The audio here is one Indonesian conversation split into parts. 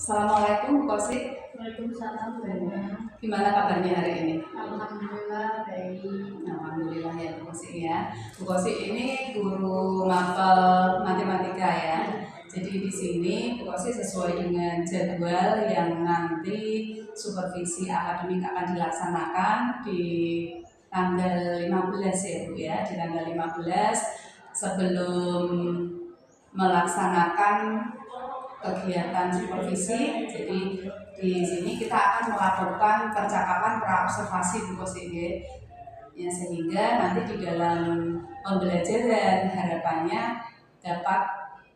Assalamualaikum Bu Kosi. Waalaikumsalam. Gimana kabarnya hari ini? Alhamdulillah baik. Alhamdulillah ya Bu Kosi ya. Bu Kosi ini guru mapel matematika ya. Jadi di sini Bu Kosi sesuai dengan jadwal yang nanti supervisi akademik akan dilaksanakan di tanggal 15 ya Bu ya. Di tanggal 15 sebelum melaksanakan kegiatan supervisi. Jadi di sini kita akan melakukan percakapan praobservasi Bu Kosi ya, sehingga nanti di dalam pembelajaran harapannya dapat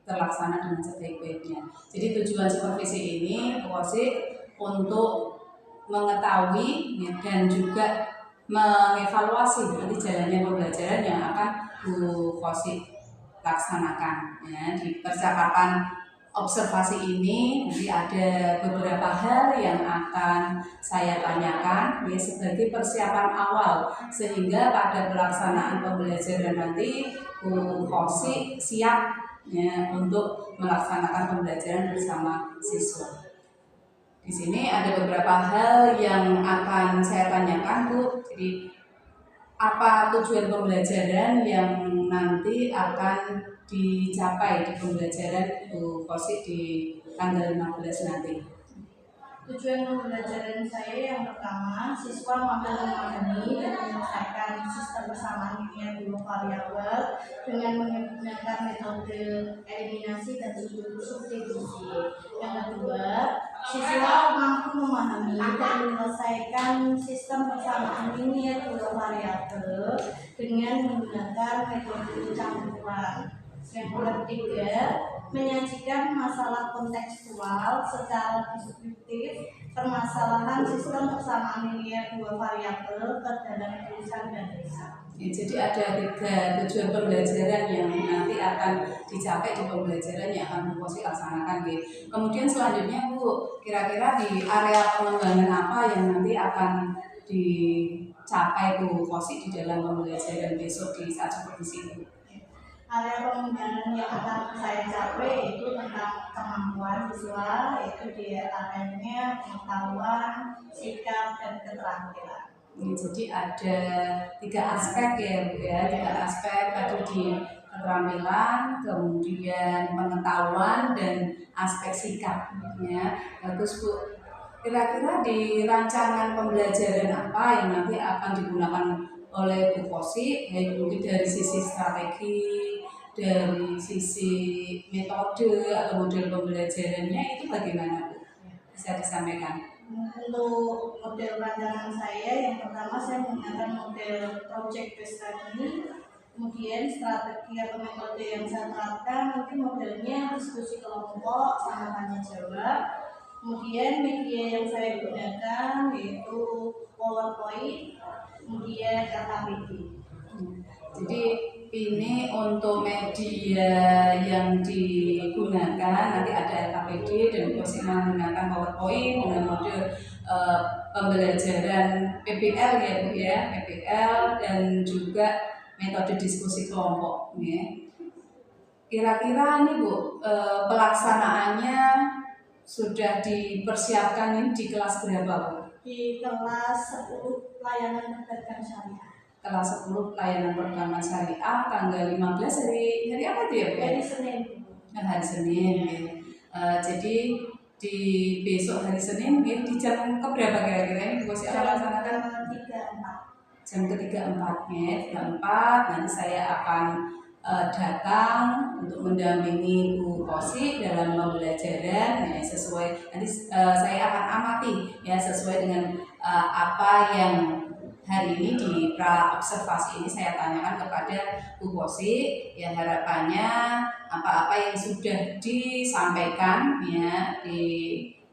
terlaksana dengan sebaik-baiknya. Jadi tujuan supervisi ini Bu Kosi untuk mengetahui ya, dan juga mengevaluasi nanti jalannya pembelajaran yang akan Bu Kosi laksanakan ya. Di percakapan observasi ini nanti ada beberapa hal yang akan saya tanyakan ya, sebagai persiapan awal sehingga pada pelaksanaan pembelajaran nanti Bu Kosi siap ya, untuk melaksanakan pembelajaran bersama siswa. Di sini ada beberapa hal yang akan saya tanyakan Bu. Jadi apa tujuan pembelajaran yang nanti akan dicapai di pembelajaran Bu Kosi di tanggal 15 nanti? Tujuan pembelajaran saya yang pertama, siswa mampu memahami dan menyelesaikan sistem persamaan linear dua variabel dengan menggunakan metode eliminasi dan substitusi. Yang kedua, siswa mampu memahami dan menyelesaikan sistem persamaan linear dua variabel dengan menggunakan metode campuran. Yang ketiga, menyajikan masalah kontekstual secara deskriptif permasalahan sistem persamaan linear dua variabel ke dalam tulisan dan riset. Ya, jadi ada 3 tujuan pembelajaran yang nanti akan dicapai di pembelajaran yang akan Bu Kosi laksanakan. Kemudian selanjutnya Bu, kira-kira di area pengembangan apa yang nanti akan dicapai Bu Kosi di dalam pembelajaran besok di saat supervisi ini? Area pengembangan yang akan saya capai itu tentang kemampuan siswa, yaitu di areanya pengetahuan, sikap, dan keterampilan. Jadi ada 3 aspek ya Bu ya, 3 aspek tadi di keterampilan, kemudian pengetahuan dan aspek sikap ya. Bagus Bu. Kira-kira di rancangan pembelajaran apa yang nanti akan digunakan oleh Bu Kosi, baik mungkin dari sisi strategi, dari sisi metode atau model pembelajarannya itu bagaimana Bu? Bisa disampaikan? Untuk model rancangan saya, yang pertama saya menggunakan model project based study. Kemudian strategi atau metode yang saya terapkan nanti modelnya diskusi kelompok sama tanya jawab. Kemudian media yang saya gunakan yaitu PowerPoint, kemudian KKPD. Jadi ini untuk media yang digunakan nanti ada LKPD dan masih menggunakan PowerPoint dengan model pembelajaran PBL ya Bu ya, PBL dan juga metode diskusi kelompok ya. Kira-kira nih Bu, pelaksanaannya sudah dipersiapkan ini di kelas berapa Bu? Di kelas 10 layanan perdagangan syariah. Kelas 10 layanan perdagangan syariah tanggal 15 hari apa itu ya Bu? Hari Senin. Hari Senin ya. Jadi di besok hari Senin ya, di jam keberapa kira-kira ini Bu Kosi akan laksanakan? Jam ketiga 4 ya, 3-4 nanti saya akan datang untuk mendampingi Bu Kosi dalam pembelajaran ya, sesuai nanti saya akan amati ya sesuai dengan apa yang hari ini di pra-observasi ini saya tanyakan kepada Bu Kosi ya, harapannya apa-apa yang sudah disampaikan ya di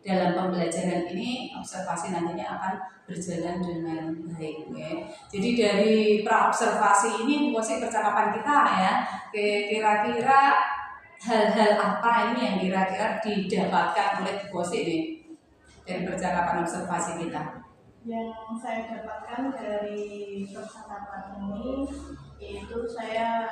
dalam pembelajaran ini observasi nantinya akan berjalan dengan baik ya. Jadi dari pra-observasi ini Bu Kosi percakapan kita ya, kira-kira hal-hal apa ini yang kira-kira didapatkan oleh Bu Kosi ini dari percakapan observasi kita? Yang saya dapatkan dari percakapan ini yaitu saya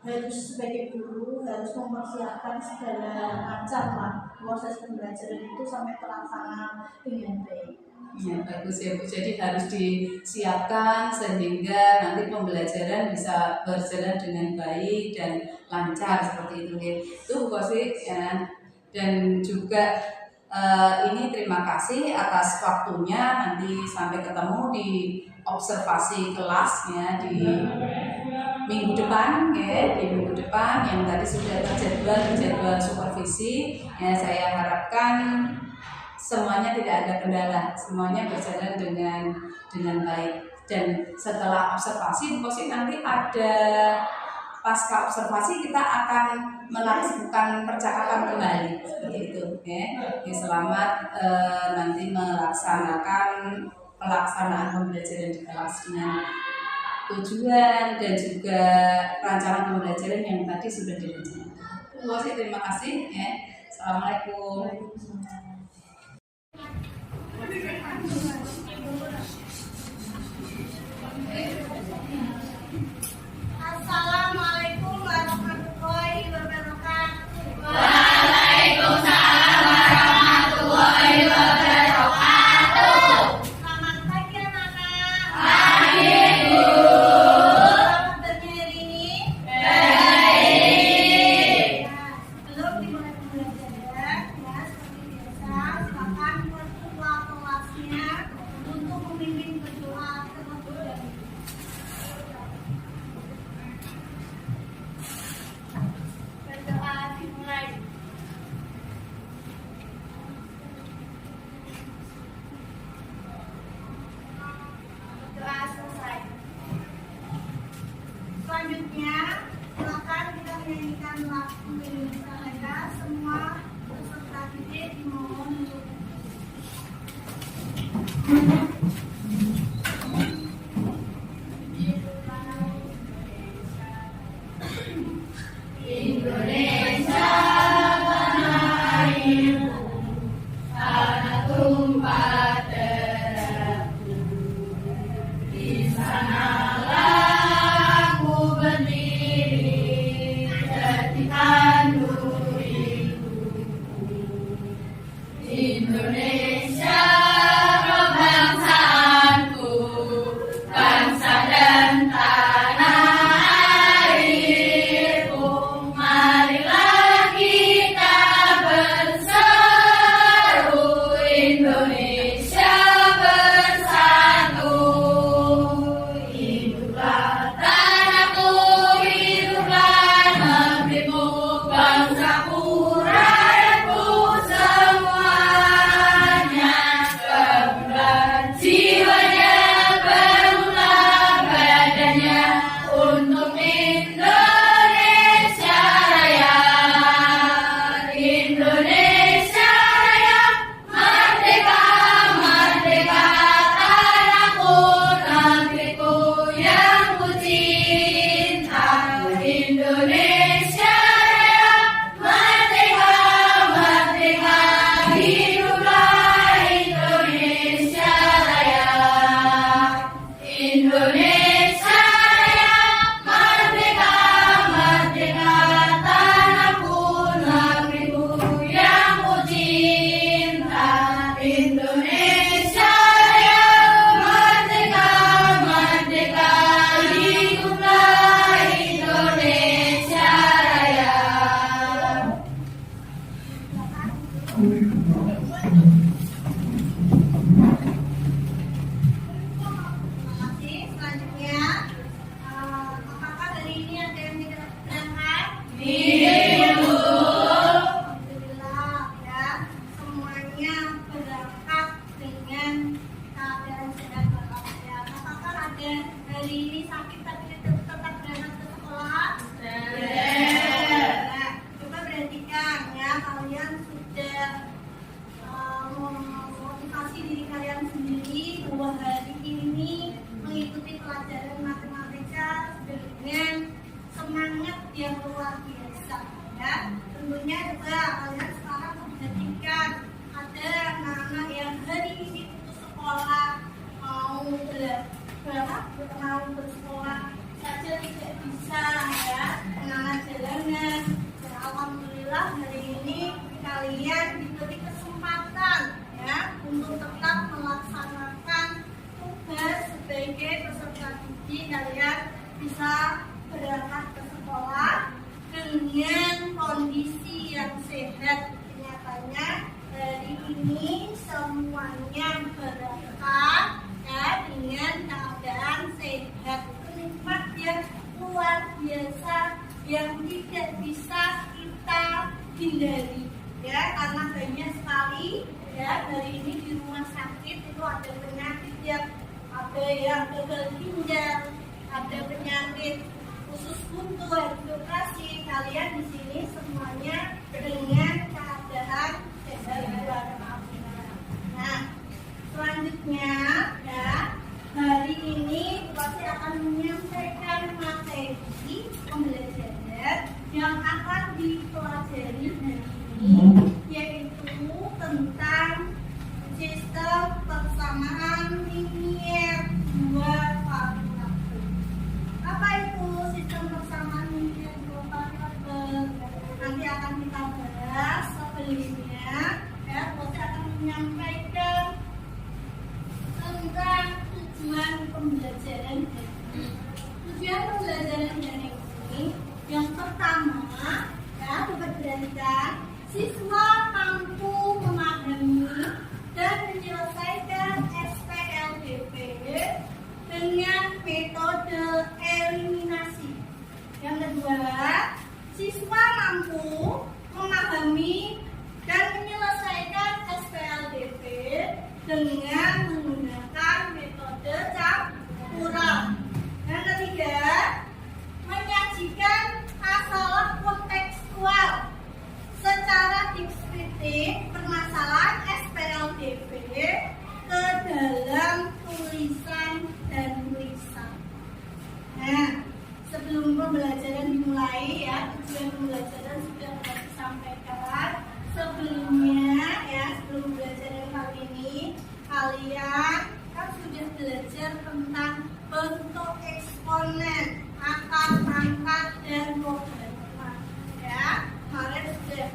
harus sebagai guru harus mempersiapkan segala macam lah proses pembelajaran itu sampai terlaksana dengan baik. Ya, bagus ya Bu. Jadi harus disiapkan sehingga nanti pembelajaran bisa berjalan dengan baik dan lancar seperti itu ya. Itu Bu Kosi ya. Dan juga ini terima kasih atas waktunya, nanti sampai ketemu di observasi kelasnya di minggu depan ya, di minggu depan yang tadi sudah terjadwal supervisi ya. Saya harapkan semuanya tidak ada kendala, semuanya berjalan dengan baik. Dan setelah observasi nanti ada pasca observasi kita akan melakukan percakapan kembali seperti itu ya. Selamat nanti melaksanakan pelaksanaan pembelajaran di kelas dengan tujuan dan juga rancangan pembelajaran yang tadi sudah direncanakan. Terima kasih ya. Assalamualaikum. Assalamualaikum warahmatullahi wabarakatuh. Waalaikumsalam warahmatullahi wabarakatuh. Selamat pagi anak-anak. Pagi Bu. Selamat hari ini. Baik. Sebelum dimulai pembelajaran, ya seperti biasa, silakan ketua kelasnya untuk memimpin berdoa terlebih dahulu. Berdoa dimulai. Doa selesai. Selanjutnya, silakan kita menyanyikan lagu Indonesia Raya. Semua peserta didik dimohon untuk Indonesia tanah airku, tanah tumpah darahku. Di sanalah aku berdiri, tertikan diriku. Indonesia kebangsaanku, bangsa dan tanah airku. Marilah kita berseru, Indonesia bersatu. Hiduplah tanahku, hiduplah negeriku, bangsaku, rakyatku semuanya. Berbulan jiwanya, berbulan badannya untuk Indonesia Raya. Indonesia Raya, merdeka, merdeka, tanahku, negeriku yang ku cinta. Indonesia Raya, merdeka, merdeka, hiduplah Indonesia Raya. Indonesia Raya, merdeka, merdeka, tanahku, negeriku yang ku cinta. Indonesia Raya, merdeka, merdeka, hiduplah Indonesia Raya. Terima kasih. Selanjutnya, apakah hari ini ada yang tidak berangkat? Ibu. Alhamdulillah ya, semuanya berangkat dengan keadaan sehat walafiat. Apakah ada hari ini sakit tapi tetap berangkat ke sekolah? Nah, coba perhatikan ya, kalian sudah memotivasi diri kalian sendiri bahwa hari ini mengikuti pelajaran matematika dengan semangat yang luar biasa ya. Tentunya juga kalian sekarang memperhatikan ada anak-anak yang hari ini putus sekolah mau bersekolah untuk tetap melaksanakan tugas sebagai peserta didik. Kalian bisa berangkat ke sekolah dengan kondisi yang sehat. Nyatanya hari ini semuanya berangkat dengan keadaan sehat. Nikmat yang luar biasa yang tidak bisa kita hindari, ya, karena banyak sekali ya hari ini di rumah sakit itu ada penyakit yang ada yang gagal ginjal, ada penyakit usus buntu, operasi. Kalian di sini semuanya dengan keadaan sehat walafiat. Nah, selanjutnya ya, hari ini pasti akan menyampaikan materi pembelajaran yang akan dipelajari hari ini, yaitu tentang sistem persamaan linier dua variabel. Apa itu sistem persamaan linier dua variabel? Nanti akan kita bahas. Sebelumnya ya, pasti akan menyampaikan tentang tujuan pembelajaran ini. Tujuan pembelajaran ini yang pertama ya, dapat perhatikan, siswa mampu memahami dan menyelesaikan SPLDP dengan metode eliminasi. Yang kedua, siswa mampu memahami dan menyelesaikan SPLDP dengan menggunakan metode campuran. Yang ketiga, menyajikan masalah kontekstual secara deskriptif permasalahan SPLDP ke dalam tulisan dan tulisan. Nah, sebelum pembelajaran dimulai ya, tujuan pembelajaran sudah disampaikan. Sebelumnya ya, sebelum pembelajaran kali ini, kalian kan sudah belajar tentang bentuk eksponen, akar, pangkat, dan logaritma. Ya, kemarin sudah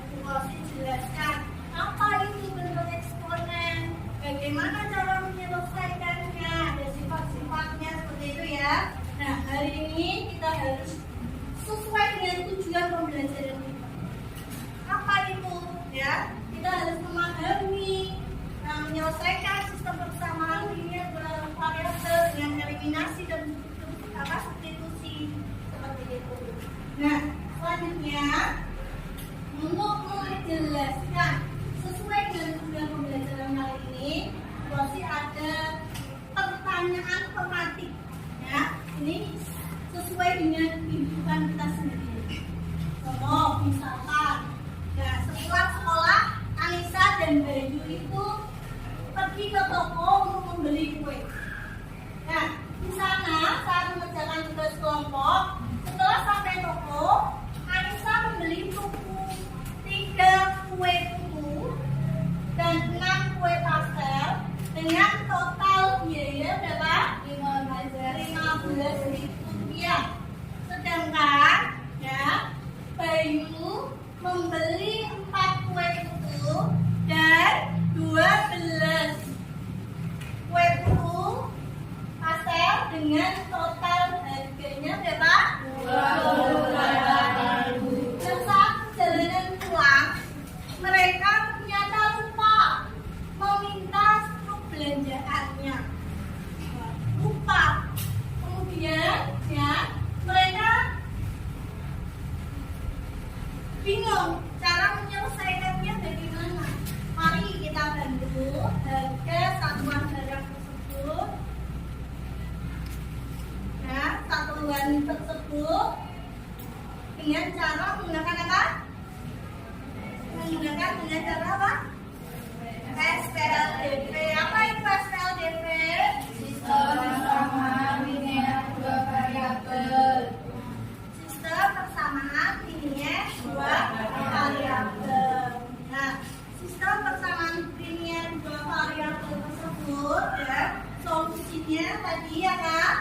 jelaskan apa itu bentuk eksponen, bagaimana cara menyelesaikannya, ada sifat-sifatnya seperti itu ya. Nah, hari ini kita harus sesuai dengan tujuan pembelajaran kita. Apa itu? Ya, kita harus memahami, menyelesaikan sistem persamaan linier variabel dengan eliminasi dan substitusi seperti itu. Nah, selanjutnya untuk menjelaskan sesuai dengan tujuan pembelajaran kali ini, pasti ada pertanyaan tematik. Ya, ini sesuai dengan kehidupan kita sendiri. Contoh, misalkan, nah, setelah sekolah, Anissa dan Bayu itu pergi ke toko untuk membeli kue. Nah, di sana saat mengerjakan tugas kelompok, setelah sampai toko, Anissa membeli 3 kue putu dan 6 kue pastel dengan total biaya berapa? 15.000 rupiah. Sedangkan ya, Bayu membeli 4 kue putu dan 12 kue putu pastel dengan total harganya berapa? 28.000. Dan saat perjalanan pulang, mereka ternyata lupa meminta struk belanjaannya. Lupa. Kemudian ya, mereka bingung cara menyelesaikannya bagaimana. Mari kita bantu harga satuan barang tersebut. Ya, satuan tersebut dengan cara menggunakan apa? Menggunakan dengan cara apa? SPLDP. Apa itu SPLDP? Sistem persamaan linier dua variabel. Sistem persamaan linier dua variabel. Nah, sistem persamaan linier dua variabel tersebut ya, solusinya tadi ya kan?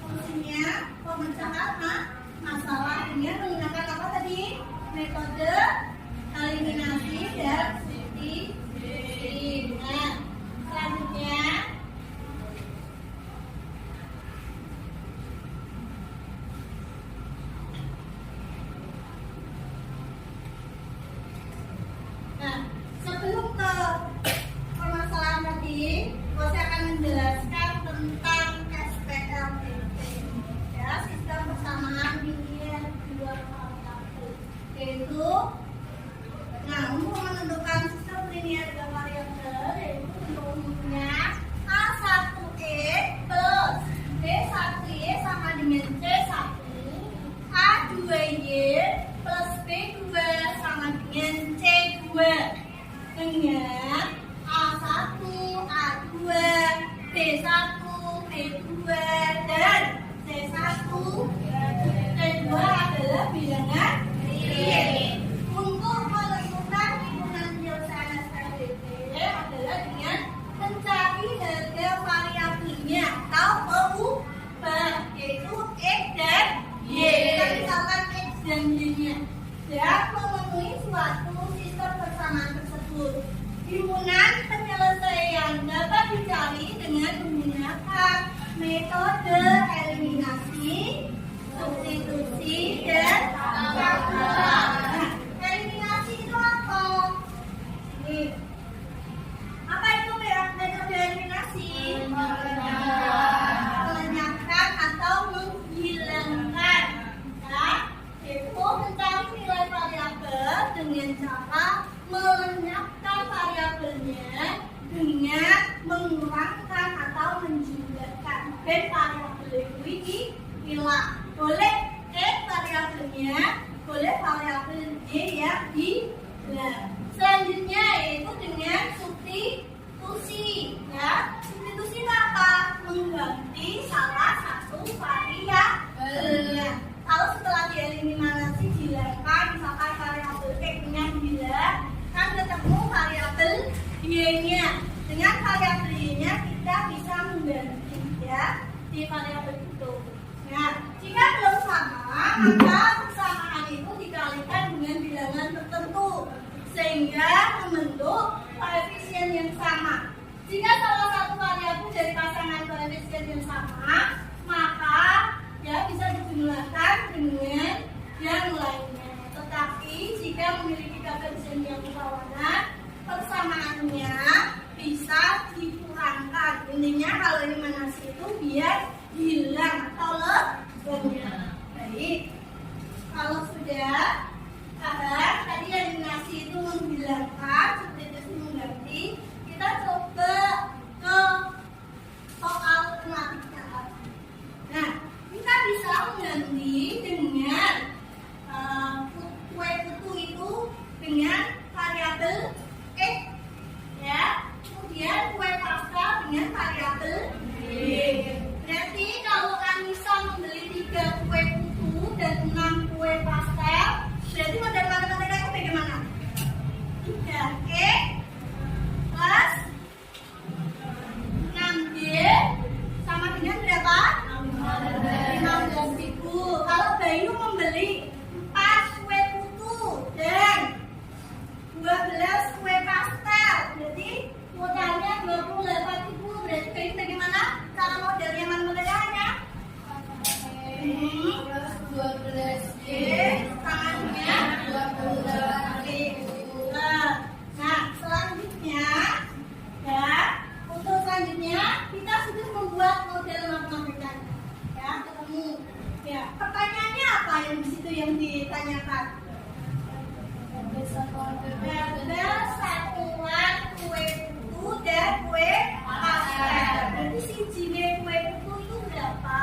Solusinya pemecahan masalah dengan menggunakan apa tadi? Metode yaitu untuk menentukan sistem linear dua variabel yaitu untuk umumnya A1E plus B1Y sama dengan C1, A2Y plus B2 sama dengan C2 dengan A1, A2, B1, B2 dan C1, C2 adalah bilangan real. Untuk menentukan hitungan penyelesaian SPDT adalah dengan mencari harga variabelnya atau perubahan yaitu X dan Y. Kita misalkan X dan Y-nya dan memenuhi suatu sistem persamaan tersebut. Hitungan penyelesaian dapat dicari dengan menggunakan metode eliminasi, substitusi, dan kalkulasi. Eliminasi itu apa? Ini. Apa itu metode eliminasi? Melenyapkan atau menghilangkan. Ya, itu mencari nilai variabel dengan cara melenyapkan variabelnya dengan mengurangkan atau menjumlahkan. Dan variabel itu hilang. Boleh variabelnya, boleh variabel Y yang hilang. Selanjutnya yaitu dengan substitusi. Ya, substitusi itu apa? Mengganti salah satu variabelnya. Kalau setelah dieliminasi dihilangkan, misalkan variabel X-nya hilang, kan ketemu variabel Y-nya. Dengan variabel Y-nya kita bisa mengganti ya di variabel itu. Nah, jika belum sama, maka persamaan itu dikalikan dengan bilangan tertentu sehingga membentuk koefisien yang sama. Jika salah satu variabel dari pasangan koefisien yang sama, maka ya bisa dijumlahkan dengan yang lainnya. Tetapi jika memiliki koefisien yang berlawanan, persamaannya bisa dikurangkan. Intinya kalau eliminasi itu biar hilang atau lebihnya. Baik, kalau sudah tadi eliminasi itu menghilangkan, substitusi mengganti, kita coba ke soal matematika. Nah, kita bisa mengganti dengan kue putu itu dengan variabel X, ya. Kemudian kue pasta dengan variabel Y. Berarti kalau Anissa membeli 3 kue putu dan 6 kue pastel, berarti model matematikanya bagaimana? 3X plus 6Y sama dengan berapa? 15.000. Kalau Bayu membeli 4 kue putu dan 12 kue pastel, berarti modalnya 28.000. Berarti Bayu bagaimana cara modelnya matematikanya? 12Y sama dengan 28.000. Nah, selanjutnya ya, untuk selanjutnya kita sudah membuat model matematika. Ya, ketemu. Ya, pertanyaannya apa yang di situ yang ditanyakan? Ada satuan kue putu dan kue pastel. Berarti si jine kue putu itu berapa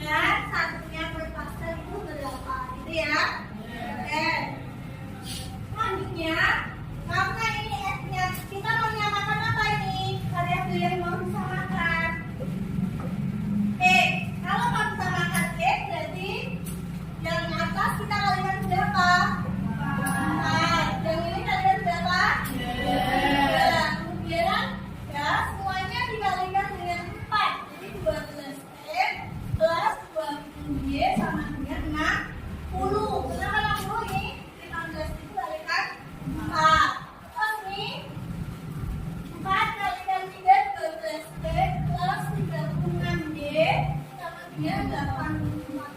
dan satunya kue pastel itu berapa? Gitu ya. Oke. Selanjutnya, karena ini F-nya, kita mau menyamakan apa ini? Variabel yang mau disamakan. Kalau mau disamakan X, berarti yang atas kita kalikan berapa? 4. Yang ini kalikan berapa? 2. Kemudian ya semuanya dikalikan dengan 4. Jadi 12X plus 20Y sama dengan 60. Kenapa 60 ini? 15 itu kalikan 4. Terus ini 4 kalikan 3 12X plus 36Y sama dengan 84.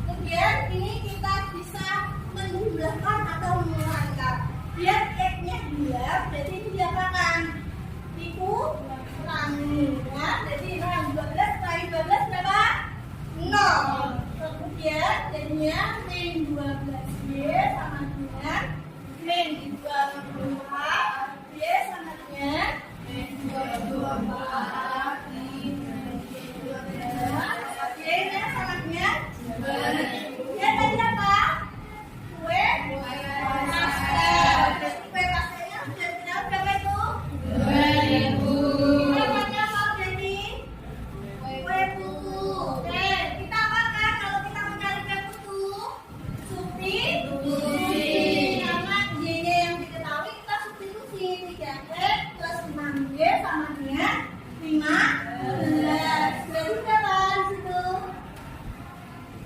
Kemudian ini kita bisa menjumlahkan atau mengurangkan. Biar X-nya 2, berarti ini diapakan? Dikurangi. Ya, jadi 12 kali 12 berapa? 0. Kemudian jadinya min 12. Y sama dengan min 2/4. Y sama dengan min 2/4. Y-nya sama dengan Y tadi apa? Kue pastel. Berarti kue pastelnya sudah final berapa itu? 2.000. Namanya apa jadi? Kue putu. Oke, kita apakan kalau kita mencari kue putu? Substitusi. Karena Y-nya yang diketahui kita substitusi. 3X plus 6Y sama dengan 15. Berarti berapa di situ?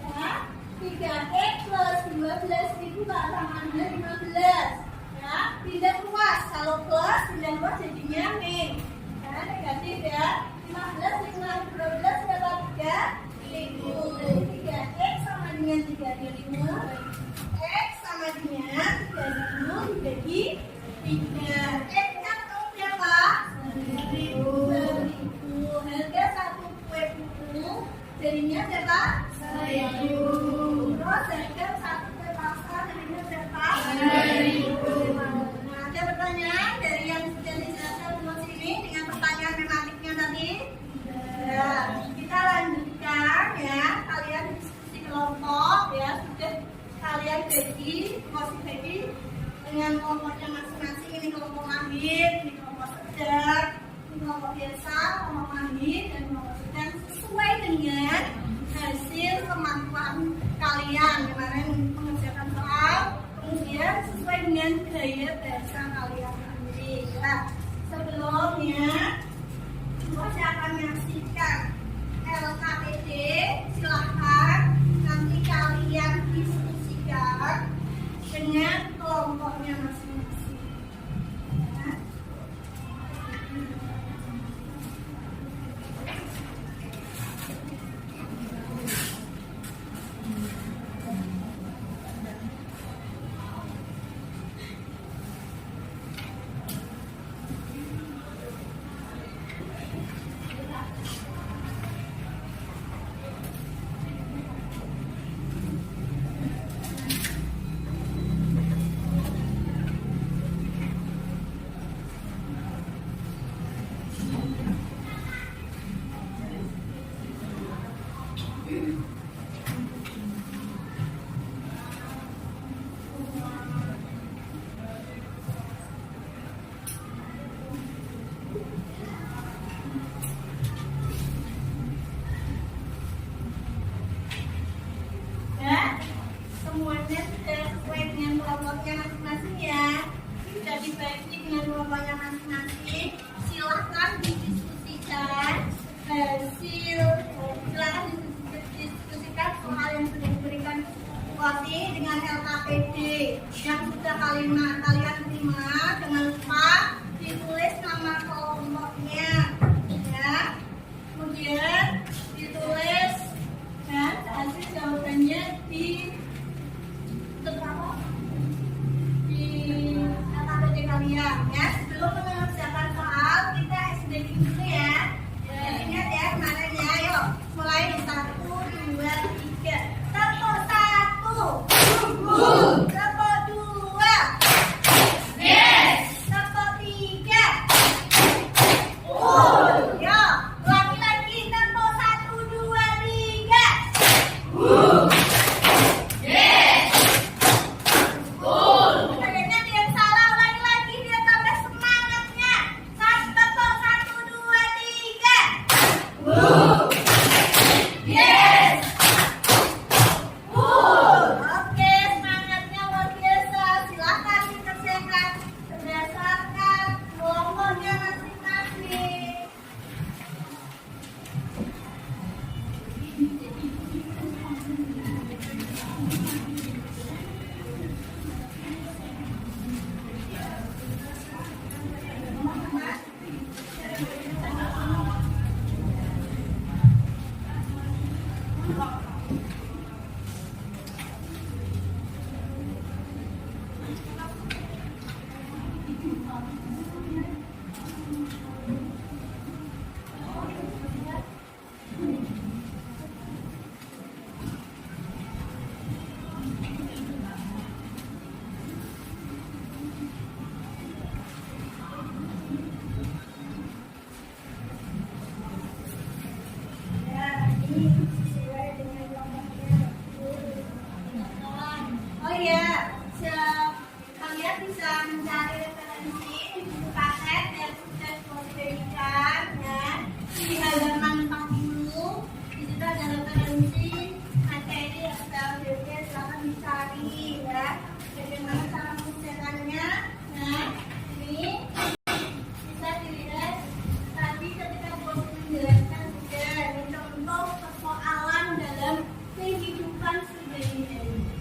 Ya, 3X plus 12 itu nggak sama dengan 15. Ya, pindah ruas. Kalau plus, pindah ruas jadinya min. Ya, negatif ya. 15 dikurangi 12 berapa? 3.000. Jadi 3X sama dengan 3.000. X sama dengan 3.000 dibagi 3. X-nya ketemu berapa? 1.000. Harga satu kue putu jadinya berapa? 1.000. Terus harga satu kue pastel jadinya berapa? 2.000. Nah, ada pertanyaan dari yang sudah dijelaskan di sini dengan pertanyaan tematiknya tadi? Ya, kita lanjutkan ya. Kalian diskusi kelompok ya, sudah kalian bagi dengan kelompoknya masing-masing. Ini kelompok mahir, ini kelompok sedang, ini kelompok biasa, kelompok mahir dan kelompok sedang sesuai dengan hasil kemampuan kalian kemarin mengerjakan soal, kemudian sesuai dengan gaya bahasa kalian sendiri. Nah, sebelumnya saya akan menyaksikan LKPD, silahkan nanti kalian diskusikan dengan kelompoknya masing-masing. Ya. Semuanya sudah sesuai dengan kelompoknya masing-masing ya. Sudah dibagi dengan kelompoknya masing-masing. Silahkan didiskusikan hasil, silahkan didiskusikan soal yang sudah diberikan kuasi dengan LKPD yang sudah kalian terima. Jangan lupa ditulis nama kelompoknya ya. Kemudian ditulis dan hasil jawabannya di LKPD kalian ya. Sebelum mengerjakan soal kita SDG dulu ya. Ingat ya kemarin ya. Ayo mulai 1, 2, 3. Tepuk 1. Tepuk 2. Yes. Tepuk 3. Yo, ulangi lagi. Tepuk 1, 2, 3. Kayaknya dia yang salah, ulangi lagi dia tambah semangatnya. Tepuk 1, 2, 3. Yes. Oke, semangatnya luar biasa. Silahkan dikerjakan berdasarkan kelompoknya masing-masing. di halaman 40 di situ ada referensi materi SPLDP, silahkan dicari ya bagaimana cara mengerjakannya. Nah ini bisa dilihat tadi ketika guru menjelaskan juga ini contoh persoalan dalam kehidupan sehari-hari ya.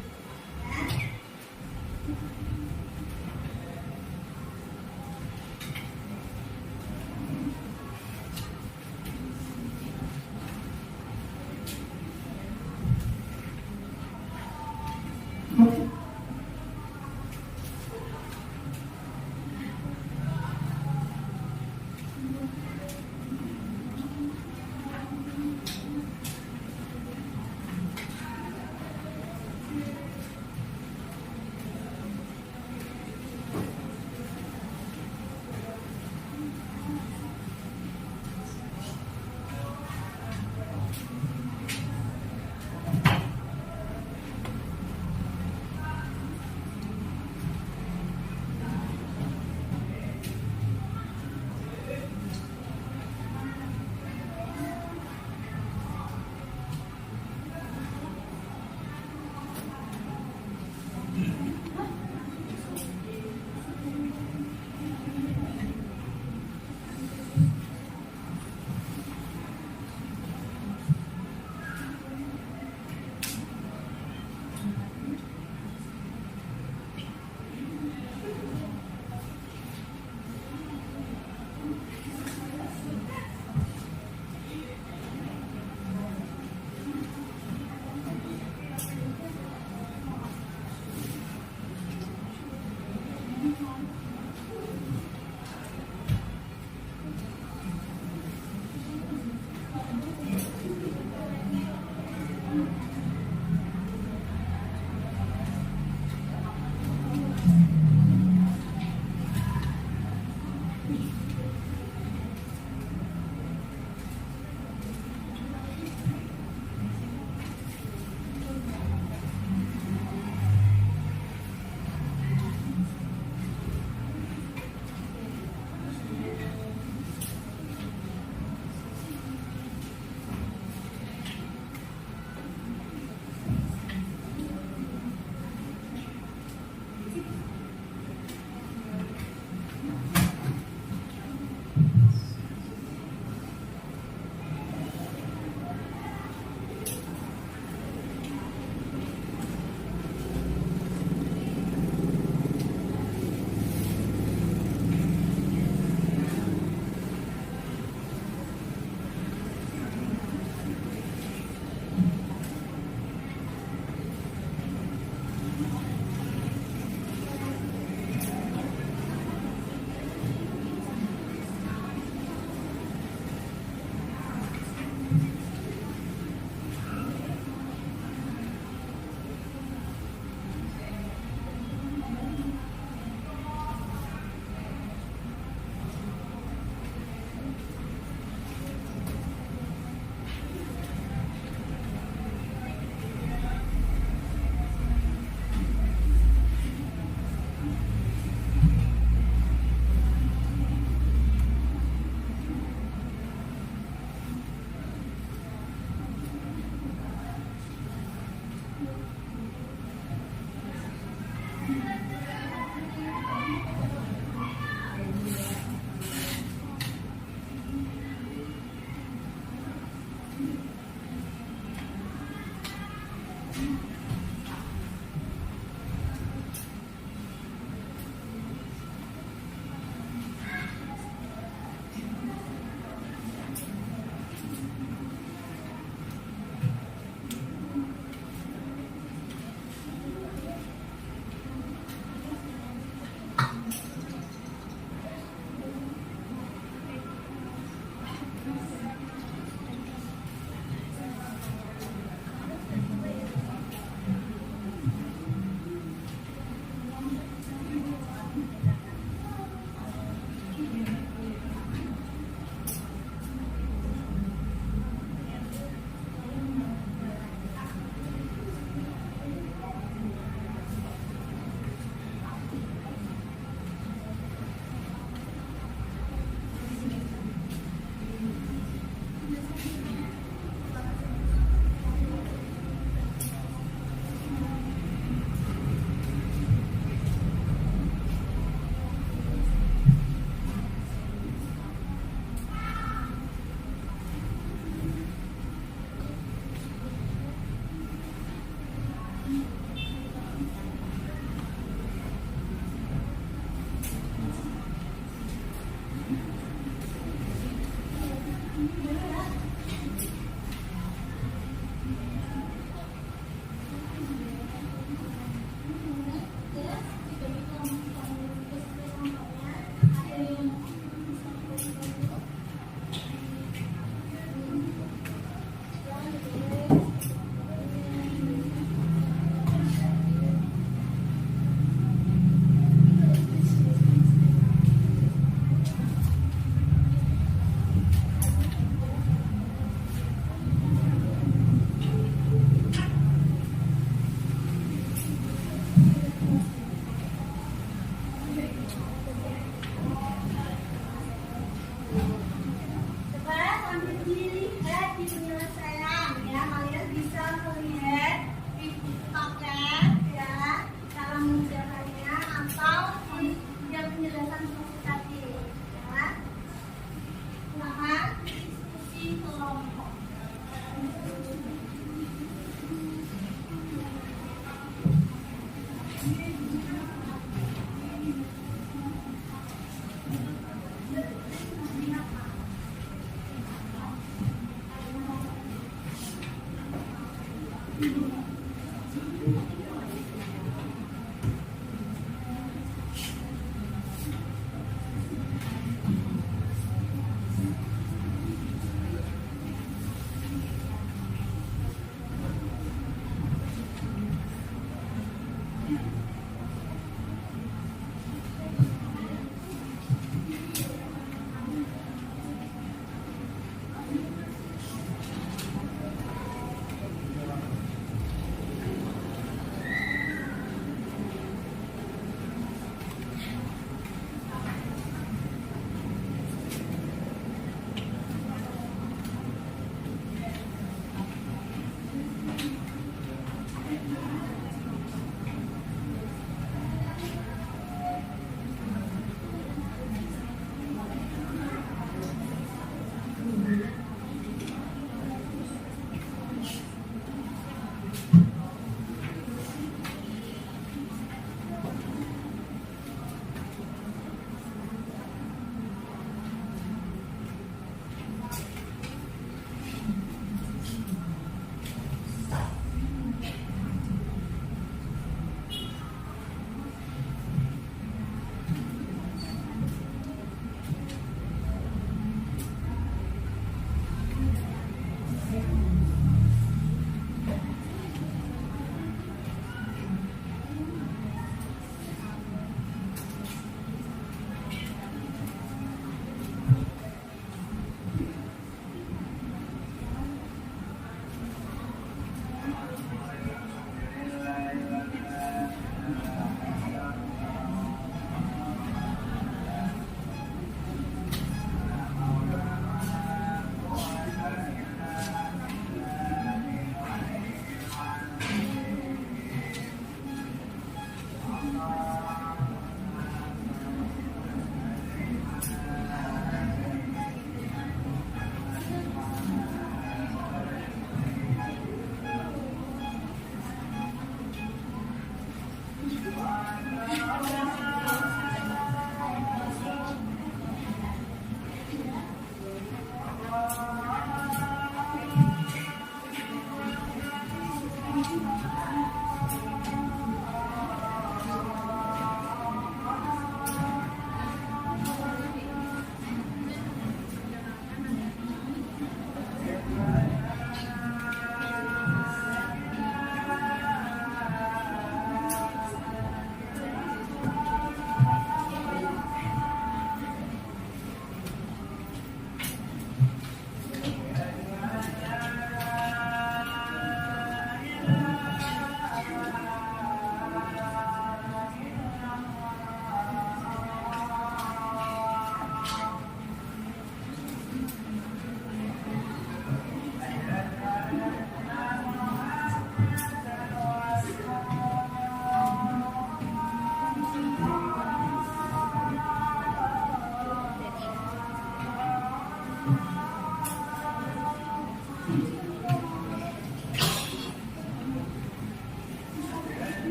Coba sambil dilihat di penyelesaian ya, kalian bisa melihat di paket ya cara mengerjakannya atau di yang penjelasan seperti tadi ya. Silahkan diskusi kelompok.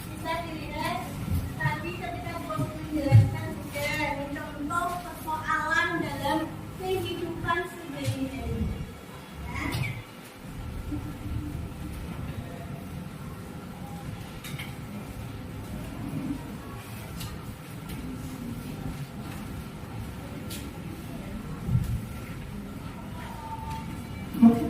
Bisa dilihat tadi ketika Bos menjelaskan juga contoh persoalan dalam kehidupan sehari-hari. Ya.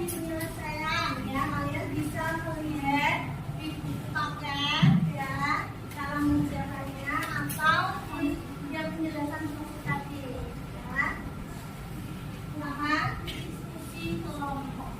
di penyelesaian ya. Kalian bisa melihat di buku paket ya cara mengerjakannya atau yang penjelasan buku tadi ya. Silakan diskusi kelompok.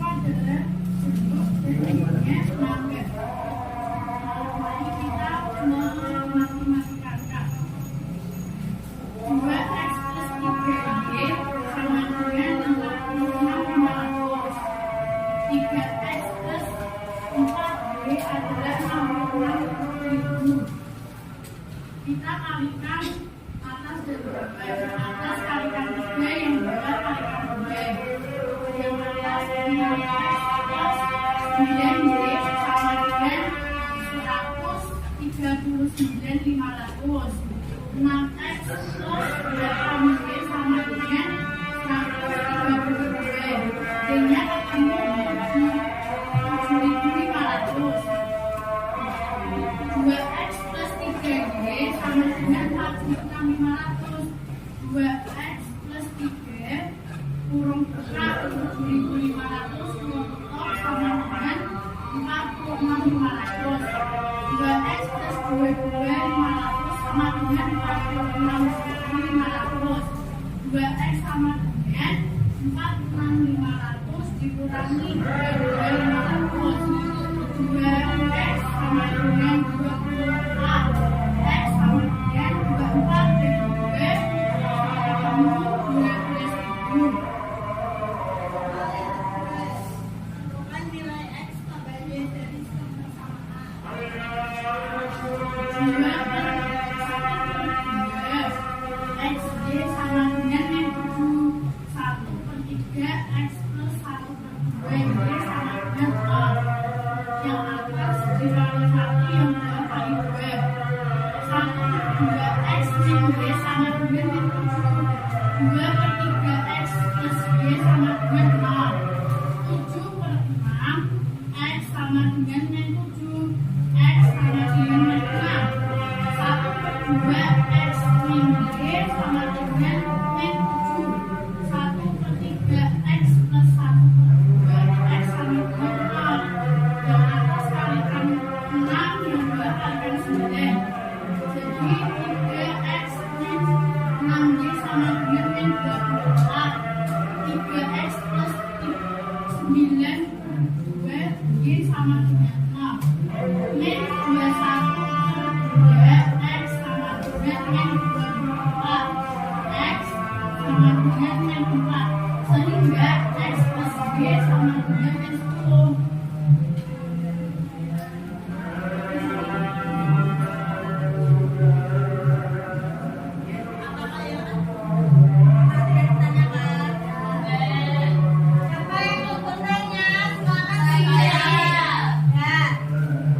adalah bentuk bentuknya nugget. Mari kita mematematikkan. 2x plus 3y sama dengan 46,500. 3x plus 4y adalah 66.000. Kita kalikan atas dan bawah. Yang atas kalikan 3, yang bawah kalikan 2. Yang atas 9y sama dengan 139.500. 6x plus 8y sama dengan 132. D-nya ketemu 7.500. 2x plus 3y sama dengan 4.500. 2x plus 3 kurung buka 7.500 kurung tutup sama dengan 4.500. 2x plus 2.500 sama dengan 46.500. 2x sama dengan 46.500 dikurangi 2.500. 2x sama dengan 24. X sama dengan 24 dan 2 Tentukan nilai X tambah Y dari kebersamaan. 2 per 3 sama dengan yang 7. 1 per 3 X plus 1 per 2 Y sama dengan 4. Yang atas dikali 1, yang bawah kali 2. 1 per 2 X min Y sama dengan yang 7. 2 per 3 X plus Y sama dengan 4. 7 per 6 X sama dengan yang 7. X sama dengan yang 6. 1 per 2 X min Y sama dengan yang 7. 1 per 3 X plus 1 per 2 X sama dengan 4. Yang atas kalikan 6, yang bawah kalikan 9. Jadi 3x min 6y sama dengan yang 24. 3x plus 9 per 2 y sama dengan 6. Min 21 per 2 x sama dengan yang 24. X sama dengan yang 4. Sehingga x plus y sama dengan yang 10. Apakah yang ada yang ditanyakan? Siapa yang mau bertanya? Silakan saya. Ya.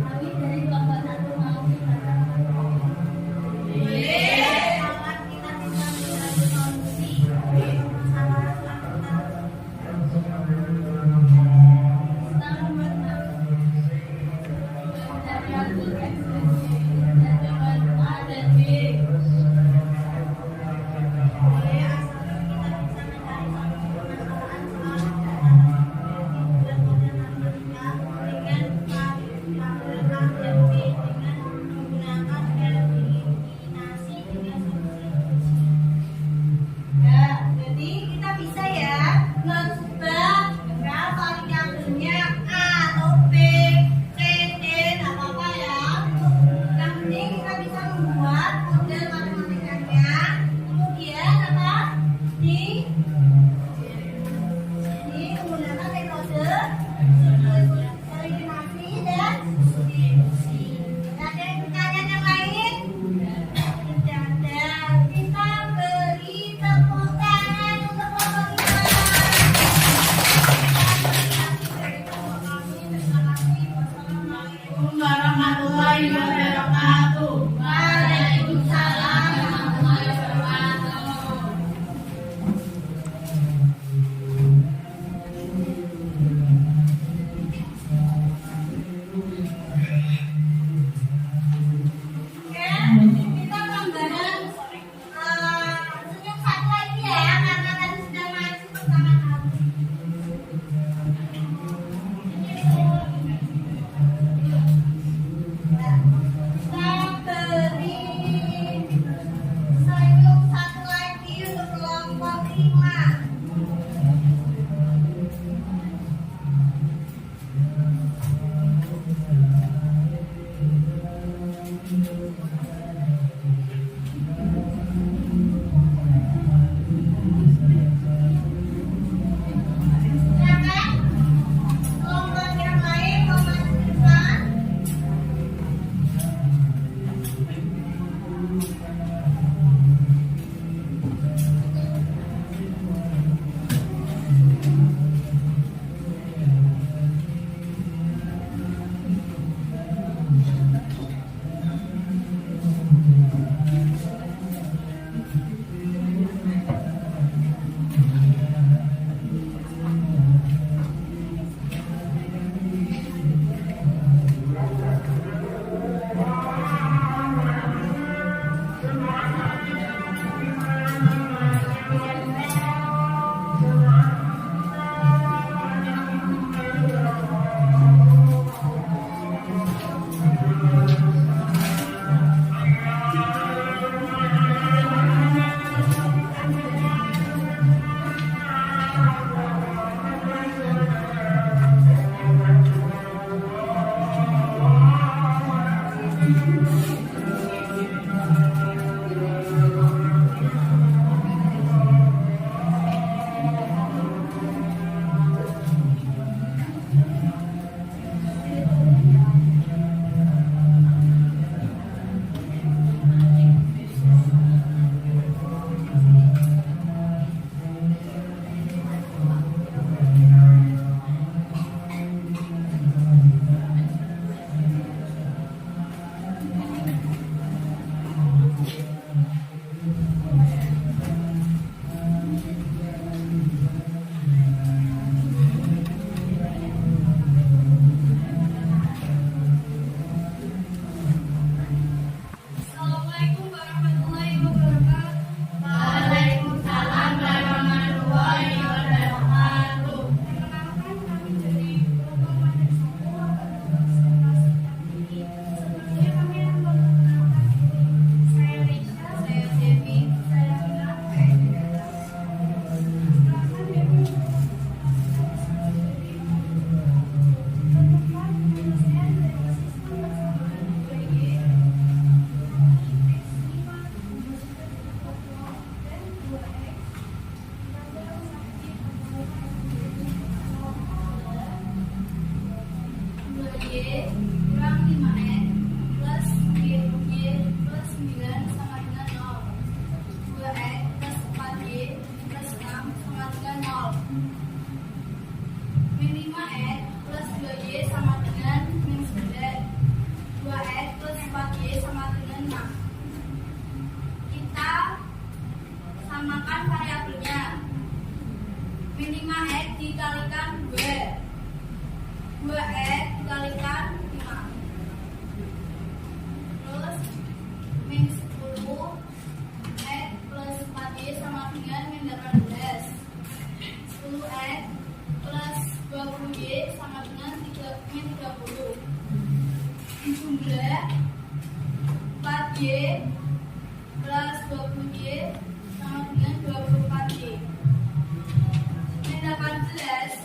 Kami dari kelompok 1 mau bertanya. Sangat kita bisa mencari solusi masalah selanjutnya. Kita membuat dari yang X dan A dan B. Jadi kita bisa ya ngubah berapa variabelnya A atau B, C, D, nggak apa-apa ya. Yang penting kita bisa membuat model matematikanya. Kemudian apa? Menggunakan metode eliminasi dan substitusi. Ada yang pertanyaan yang lain? Tidak ada. Kita beri tepuk tangan untuk kelompok kita. Assalamualaikum warahmatullahi wabarakatuh. Waalaikumsalam warahmatullahi wabarakatuh. Oke, kita gambaran senyum satu lagi ya, karena tadi sudah maju pertama kali. Kita beri Assalamualaikum warahmatullahi wabarakatuh. Waalaikumsalam warahmatullahi wabarakatuh. Perkenalkan kami dari Kelompok Madrasah Observasi Tinggi. Sebelumnya kami akan memperkenalkan diri. Saya Risha, saya Devi, saya Vina, saya Dara. Perkenalkan Devi. Keempat, penyelesaian dari sistem persamaan 2Y. Kurang 5N plus Y plus 9 sama dengan 0. 2N plus 4Y plus 6 sama dengan 0. Min 5N plus 2Y sama dengan min 9. 2N plus 4Y sama dengan 6. Kita samakan variabelnya. Min 5X dikalikan 2. 2X dikalikan 5. Terus min 10 X plus 4Y sama dengan min 18. 10X plus 20Y sama dengan min 30. Jumlah 4Y plus 20Y sama dengan 24Y. Min 18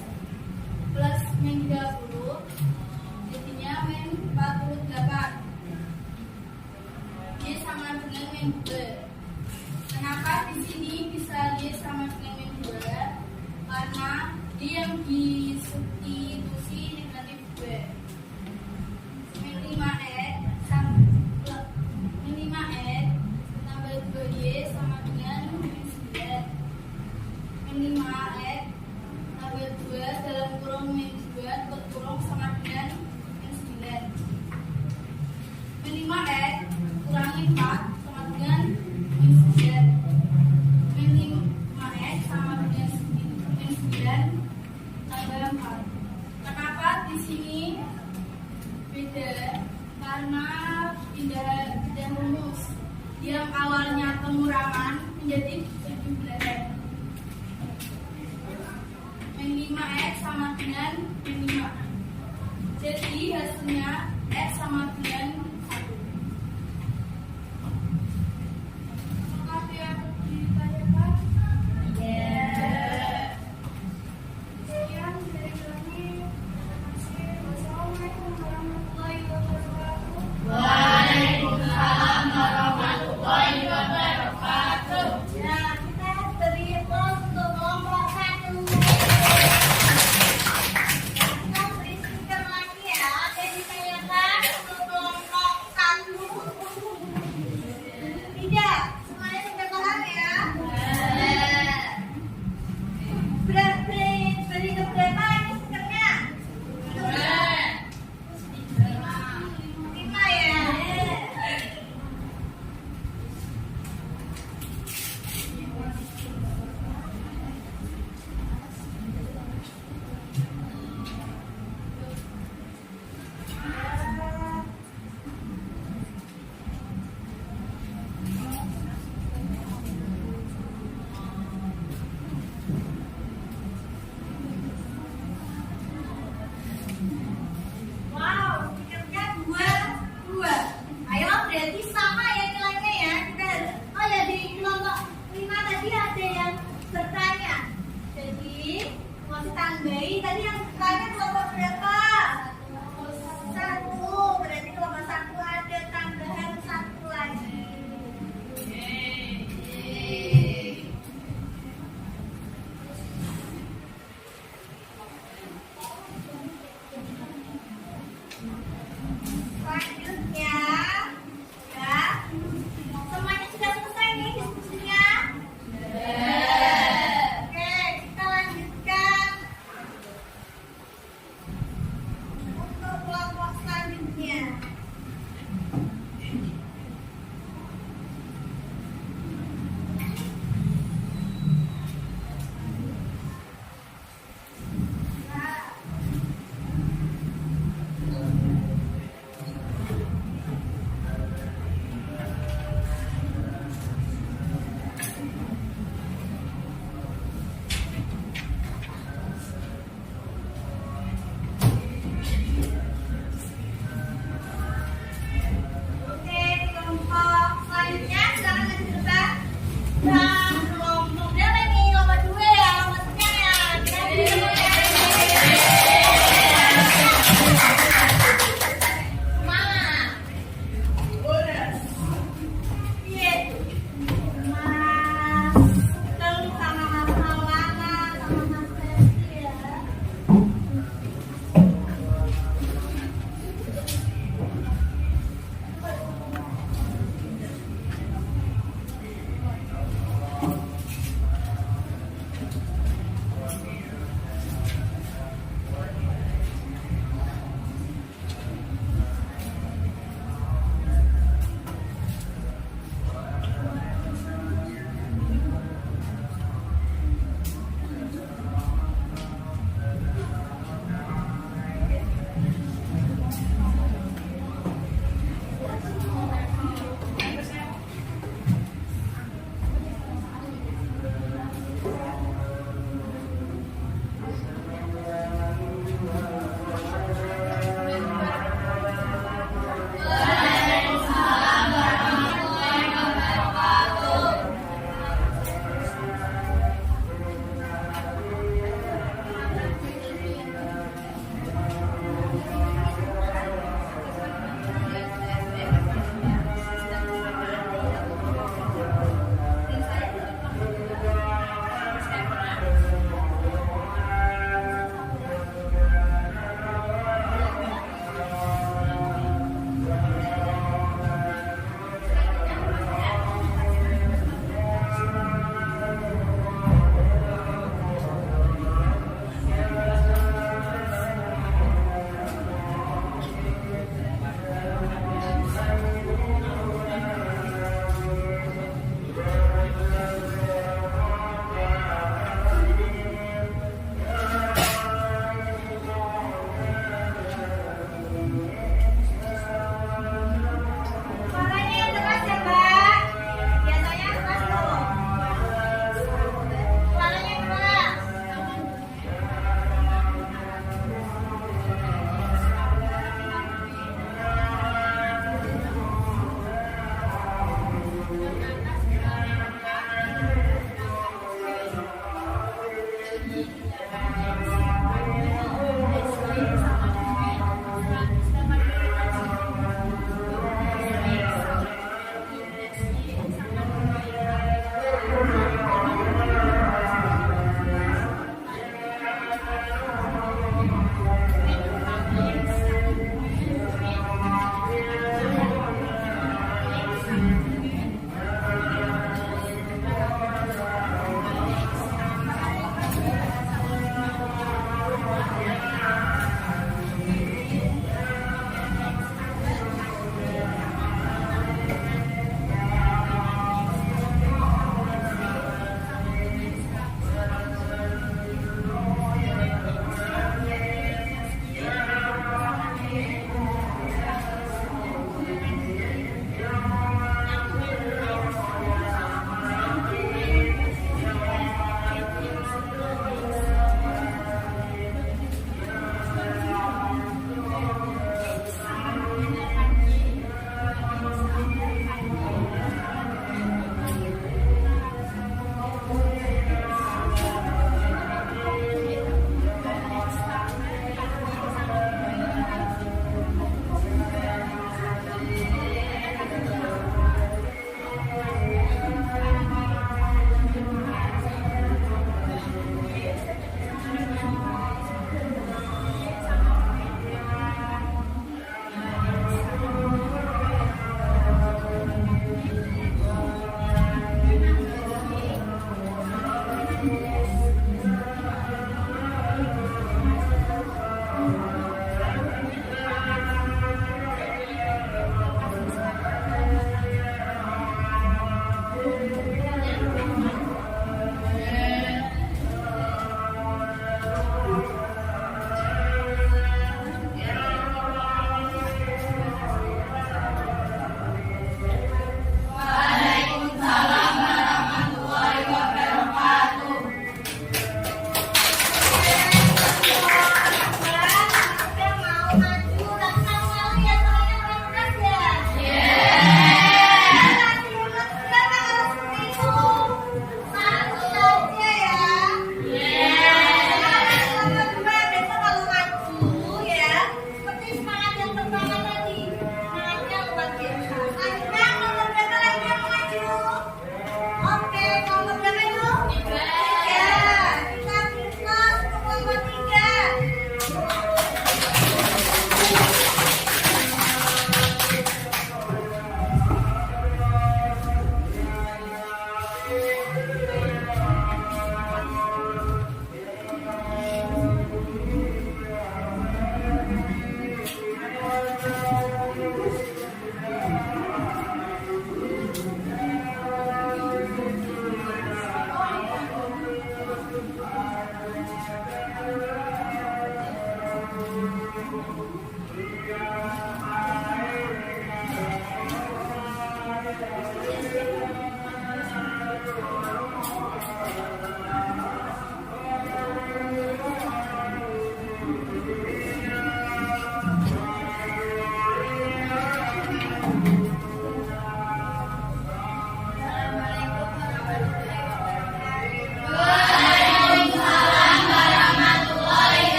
plus min 30 jadinya min 48. Y sama dengan min 2. Kenapa di sini bisa Y sama dengan min 2? Karena Y yang disubstitusi negatif 2. Min 5X tambah 2Y sama dengan min 9. Min 5X tambah 2 dalam kurung min 2 berkurung sama dengan min 9. Min 5X kurangi 4 sama dengan min 9. Min 5X sama dengan min 9 tambah 4. Kenapa di sini beda? Karena pindah rumus yang awalnya pengurangan menjadi 17. Min 5X sama dengan min 5. Jadi hasilnya X sama dengan 1. Apakah yang ditanyakan? Sekian dari kami. Terima kasih. Wassalamualaikum warahmatullahi wabarakatuh. Waalaikumsalam warahmatullahi wabarakatuh. Nah, kita beri aplaus untuk kelompok 1. Kita beri stiker lagi ya. Ada yang ditanyakan? selanjutnya, ya, semuanya sudah selesai nih diskusinya. Oke, kita lanjutkan untuk kelompok selanjutnya.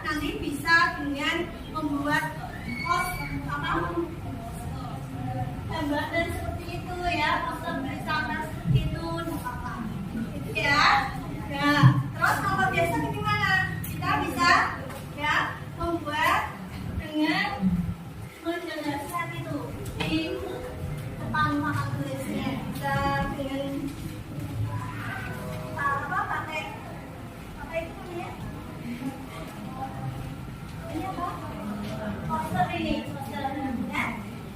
nanti bisa dengan membuat gambar seperti itu ya, poster bersama seperti itu, nggak apa-apa. Itu ya. Ya. Terus kalau biasa bagaimana? Kita bisa ya membuat dengan menjelaskan itu di depan papan tulisnya. Kita dengan pakai itu ya. Ini apa? Poster ini, poster ya.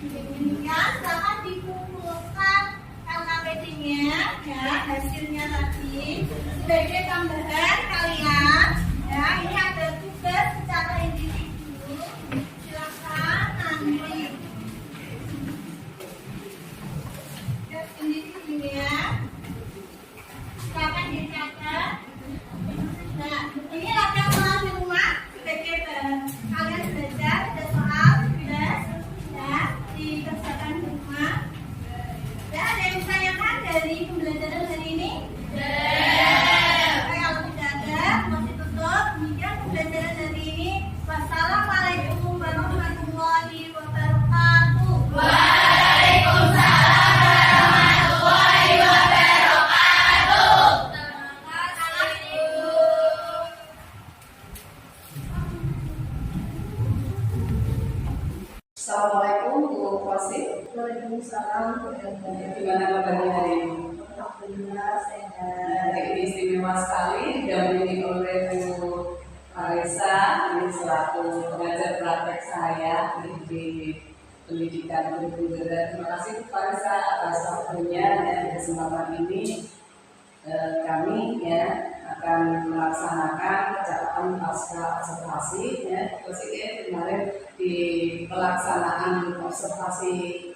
Ya, silahkan dikumpulkan LKPD-nya ya, hasilnya tadi sebagai tambahan kalian ya. Ini ada tugas secara individu, silakan nanti tugas individunya silakan dicatat. Nah, ini latihan soal di rumah sebagai kalian belajar, ada soal tugas ya, dikerjakan di rumah. Ya, ada yang ditanyakan dari pembelajaran hari ini? Kalau tidak ada, masih tutup. Demikian pembelajaran hari ini. Wassalamualaikum warahmatullahi wabarakatuh. Assalamualaikum Bu Khosi. Waalaikumsalam. Gimana kabarnya hari ini? Alhamdulillah sehat. Hari ini istimewa sekali didampingi oleh Bu Marisa, ini selaku pengajar praktek saya di pendidikan berguna. Terima kasih Bu Marisa atas waktunya dan kesempatan ini. Kami ya akan melaksanakan percakapan pasca observasi ya. Terus ini kemarin di pelaksanaan observasi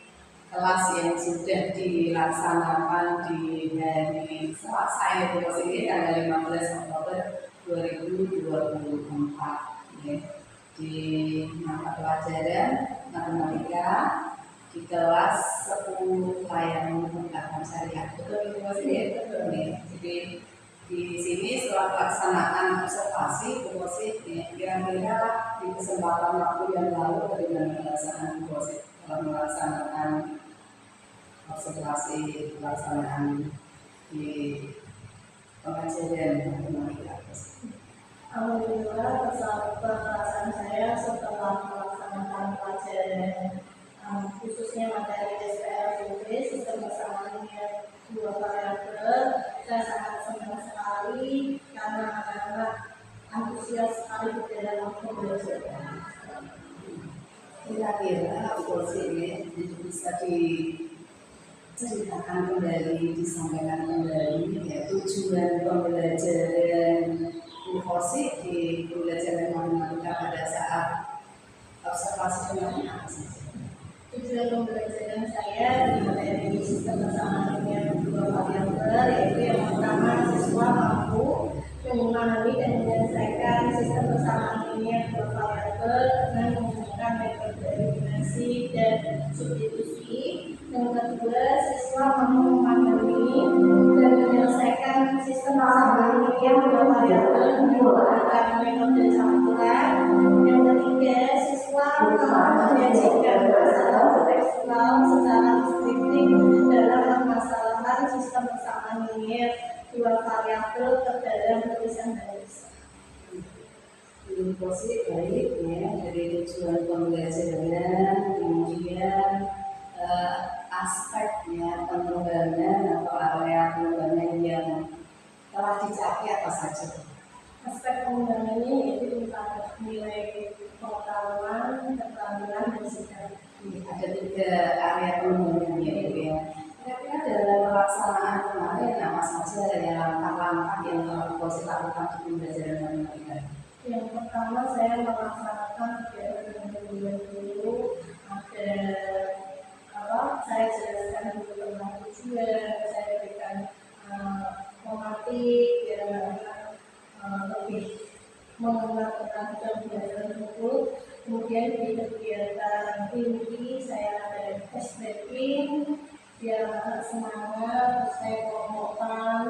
kelas yang sudah dilaksanakan di hari Selasa ya, terus ini tanggal 15 Oktober 2024 ya. Di mata pelajaran matematika di kelas 10 layanan menggunakan syariat. Betul itu ya, betul nih. Jadi di sini setelah pelaksanaan observasi proses kira-kira di kesempatan waktu yang lalu bagaimana pelaksanaan proses melaksanakan observasi pelaksanaan di pengajaran matematika. Alhamdulillah, perasaan saya setelah melaksanakan pelajaran khususnya materi SPLJP, sistem persamaan linear dua variabel, saya sangat senang sekali karena anak-anak antusias sekali di dalam pembelajaran. Kira-kira proses ini bisa diceritakan kembali, disampaikan kembali ya, tujuan pembelajaran Khosi di pembelajaran matematika pada saat observasi kemarin apa sih? Tujuan pembelajaran saya di materi sistem persamaan linear dua variabel yaitu yang pertama, siswa mampu memahami dan menyelesaikan sistem persamaan linear dua variabel dengan menggunakan metode eliminasi dan substitusi. Yang kedua, siswa mampu memahami dan menyelesaikan sistem persamaan linear dua variabel menggunakan metode campuran. Yang ketiga, siswa mampu menyajikan masalah kontekstual secara deskriptif dalam permasalahan sistem persamaan linear dua variabel ke dalam tulisan baris. Positif baik ya, dari tujuan pembelajaran, kemudian aspeknya pengembangan atau area pengembangan yang telah dicapai apa saja? Aspek pengembangan ini yaitu pada nilai pengetahuan, keterampilan, dan sikap. Ada 3 area pengembangannya itu ya. Kira-kira dalam pelaksanaan kemarin apa saja ya langkah-langkah yang telah Khosi lakukan di pembelajaran matematika? Yang pertama, saya melaksanakan kegiatan pengembangan dulu. Ada saya jelaskan dulu tentang tujuan, saya berikan mematik biar lebih mengenal tentang pembelajaran tersebut. Kemudian di kegiatan inti saya ada test mapping biar semangat. Saya kelompokkan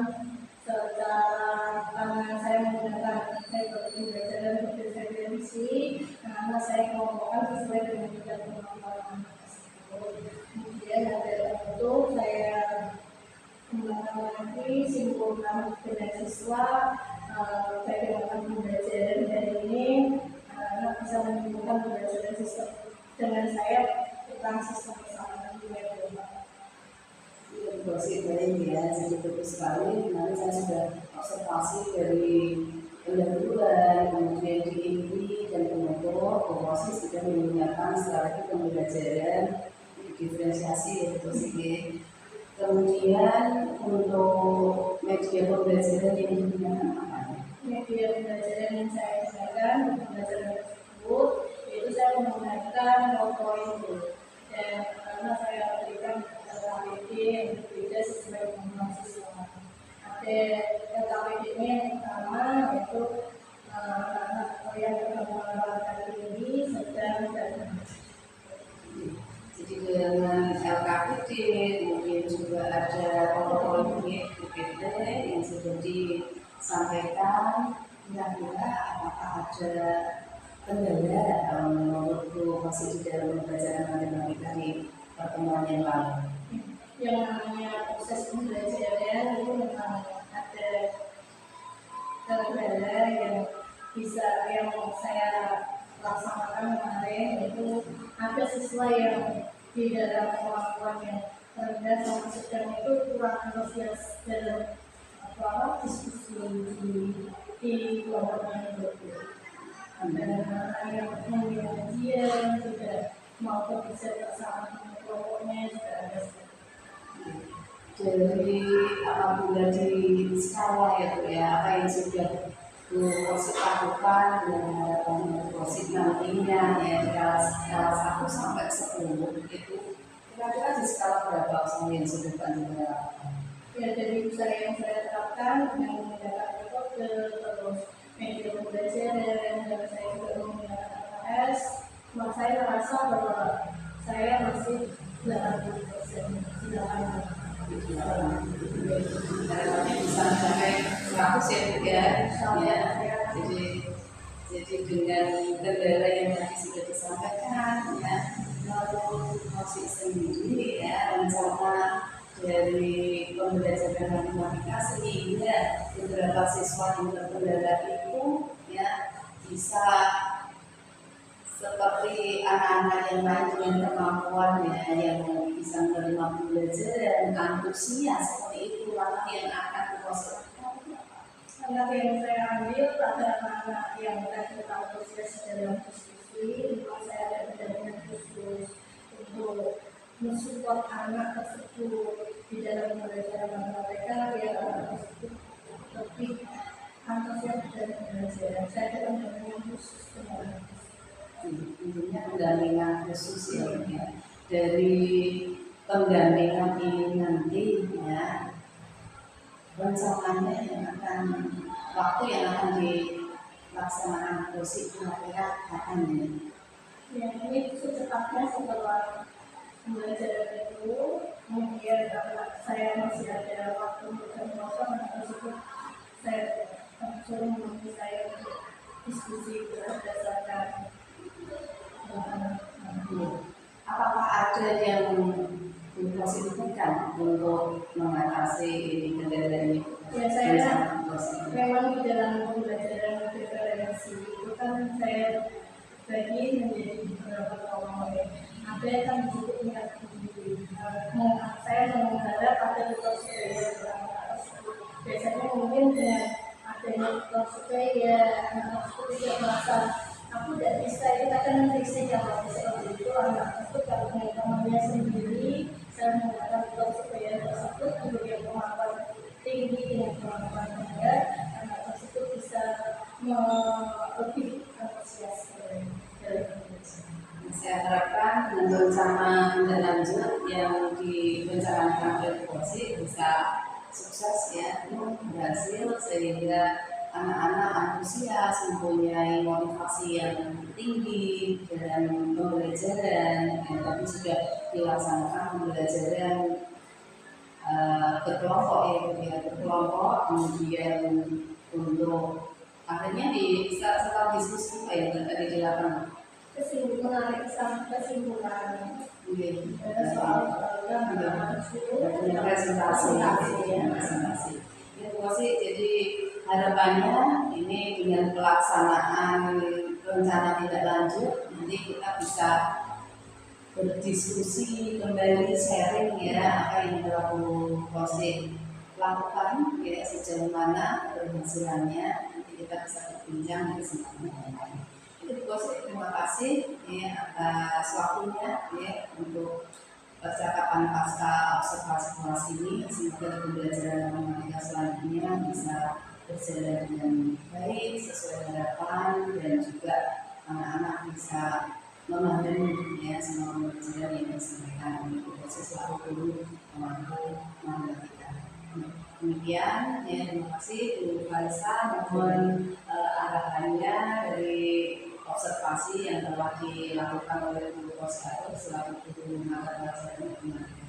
secara karena saya menggunakan metode pembelajaran berdasarkan kompetisi, anak saya kelompokkan sesuai dengan tingkat kemampuan anak tersebut. Kemudian ada itu saya kembangkan lagi simpulkan dengan siswa bagaimana pembelajaran dari ini anak bisa menyimpulkan pembelajaran sistem dengan saya tentang sistem persamaan dunia global. Informasi baik ya, jadi bagus sekali. Kemarin saya sudah observasi dari pendahuluan, kemudian di inti dan penutup, bahwa sudah menggunakan strategi pembelajaran diferensiasi ya betul sih. Kemudian untuk media pembelajaran yang digunakan apa? Media pembelajaran yang saya gunakan untuk pembelajaran tersebut yaitu saya menggunakan PowerPoint dan karena saya berikan KPD yang berbeda sesuai dengan siswa. Ada KPD-nya yang pertama yaitu anak yang berkembang tinggi, sedang dan jadi dengan LKPD, kemudian juga ada PowerPoint PPT yang sudah disampaikan. Kira-kira apakah ada kendala menurutku masih di dalam pembelajaran matematika di pertemuan yang lalu? Yang namanya proses pembelajaran itu memang ada kendala yang saya laksanakan kemarin, yaitu ada siswa yang di dalam kemampuan yang rendah sama sedang itu kurang antusias dalam diskusi di kelompoknya itu. Ada anak yang memilih dia tidak mau bekerja bersama dengan kelompoknya juga ada. Jadi apabila di skala ya Bu ya, apa yang sudah Bu Rosid lakukan dan harapan Bu Rosid nantinya ya di skala 1 sampai 10 itu kira-kira di skala berapa usaha yang sudah Anda lakukan? Ya, dari usaha yang saya terapkan yang menggunakan metode terus media pembelajaran dan saya juga menggunakan LKS, maka saya merasa bahwa saya masih 80%. Harapannya bisa mencapai 100 ya Bu ya. Jadi dengan kendala yang tadi sudah disampaikan ya, lalu Rosid sendiri ya rencana dari pembelajaran matematika sehingga beberapa siswa yang terkendala itu ya bisa seperti anak-anak yang lain dengan kemampuan ya, yang bisa menerima pembelajaran antusias seperti itu langkah yang akan dilakukan. Anak yang saya ambil adalah anak yang tadi antusias dalam diskusi, maka saya ada benar-benar khusus untuk mensupport anak tersebut di dalam pembelajaran matematika biar anak tersebut lebih antusias dalam pembelajaran. Saya ada pendampingan khusus dengan anak tersebut. Intinya pendampingan khusus ya, dari pendampingan ini nanti ya rencananya yang akan waktu yang akan dilaksanakan kursi kira-kira kapan ya? Ya, ini secepatnya setelah pembelajaran itu, kemudian karena saya masih ada waktu untuk kosong, anak tersebut saya suruh menunggu saya untuk diskusi berdasarkan apakah ada yang dipositifkan untuk mengatasi ini kendala ini? ya saya memang di dalam pembelajaran diferensi itu kan saya bagi menjadi beberapa kelompok. Ada yang kan disebut tingkat tinggi. Saya mengharap ada tutor supaya biasanya mungkin dengan adanya tutor supaya anak tersebut tidak merasa aku tidak bisa, kita kan fisik yang seperti itu anak tersebut kalau dengan temannya sendiri saya menggunakan tutor supaya tersebut memberikan kemampuan tinggi dengan kemampuan rendah anak tersebut bisa lebih antusias dari saya harapkan dengan rencana tindak lanjut yang direncanakan oleh Polisi bisa sukses ya, berhasil sehingga anak-anak antusias mempunyai motivasi yang tinggi dalam pembelajaran yang tadi sudah dilaksanakan pembelajaran berkelompok ya, berkelompok kemudian untuk Akhirnya setelah diskusi apa ya tadi dilakukan. Kesimpulan kesimpulan Soal presentasi ya. Itu jadi harapannya ini dengan pelaksanaan rencana tidak lanjut nanti kita bisa berdiskusi kembali sharing ya apa yang telah proses lakukan ya sejauh mana keberhasilannya nanti kita bisa berbincang di kesempatan itu proses. Terima kasih ya atas waktunya ya untuk percakapan pasca observasi kelas ini. Semoga pembelajaran matematika selanjutnya bisa berjalan dengan baik sesuai harapan dan juga anak-anak bisa memahami ya semua pembelajaran yang disampaikan untuk proses guru memahami matematika. Demikian ya, terima kasih Bu Faisa, mohon arahannya dari observasi yang telah dilakukan oleh Bu Koskaro selaku guru mata pelajaran matematika.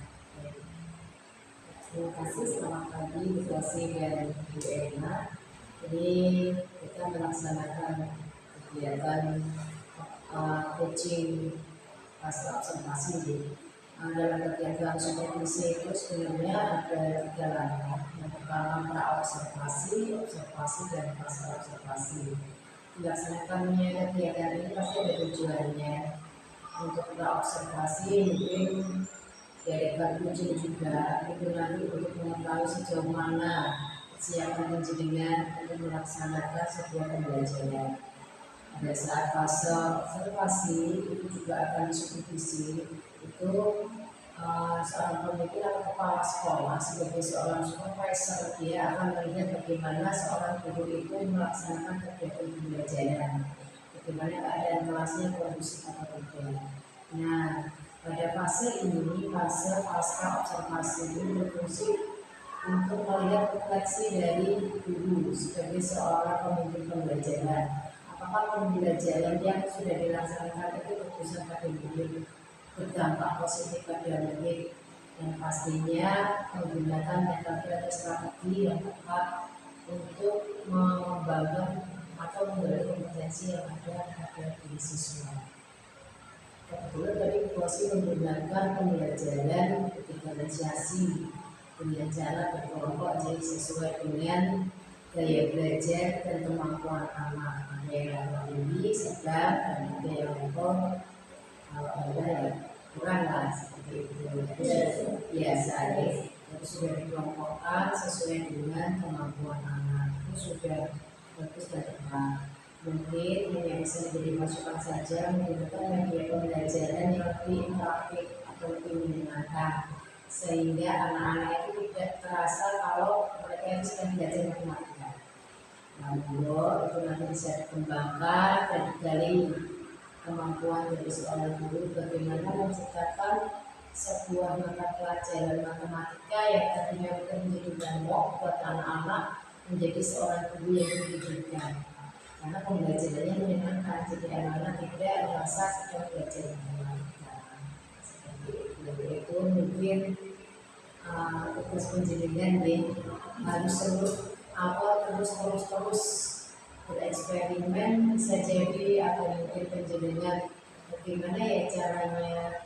Terima kasih, selamat pagi Bu Kosi dan Bu Erina. Jadi kita melaksanakan kegiatan coaching pasca observasi. Dalam kegiatan supervisi itu sebenarnya ada 3 langkah. Yang pertama pra-observasi, observasi, dan pasca observasi. Dilaksanakannya kegiatan ini pasti ada tujuannya. Untuk pra-observasi mungkin diadakan uji juga itu nanti untuk mengetahui sejauh mana kesiapan penjaringan untuk melaksanakan sebuah pembelajaran. Pada saat fase observasi itu juga akan disupervisi itu seorang pemimpin atau kepala sekolah sebagai seorang supervisor dia akan melihat bagaimana seorang guru itu melaksanakan kegiatan pembelajaran, bagaimana keadaan kelasnya kondusif atau tidak. Nah, pada fase ini, fase pasca observasi ini berfungsi untuk melihat refleksi dari guru sebagai seorang pemimpin pembelajaran. Apakah pembelajaran yang sudah dilaksanakan itu berpusat pada murid berdampak positif pada murid, dan pastinya menggunakan metode atau strategi yang tepat untuk mengembangkan atau menggali kompetensi yang ada pada diri siswa. Kebetulan tadi Kosi menggunakan pembelajaran diferensiasi dengan cara berkelompok jadi sesuai dengan gaya belajar dan kemampuan anak. Ada yang tinggi, sedang, dan ada yang level ada yang kurang lah seperti itu. Biasa ya, itu sudah dikelompokkan sesuai dengan kemampuan anak. Itu sudah bagus dan tepat. Mungkin yang bisa menjadi masukan saja menggunakan media pembelajaran yang lebih interaktif atau lebih menyenangkan sehingga anak-anak itu tidak terasa kalau mereka itu sedang belajar matematika. Namun itu nanti bisa dikembangkan dan digali kemampuan dari seorang guru bagaimana menciptakan sebuah mata pelajaran matematika yang tadinya bukan menjadi momok buat anak-anak menjadi seorang guru yang mendidikan. Karena pembelajarannya menyenangkan, jadi anak-anak tidak merasa sedang belajar matematika. Seperti itu mungkin tugas penjaringan harus terus bereksperimen. Bisa jadi atau mungkin penjaringan bagaimana ya caranya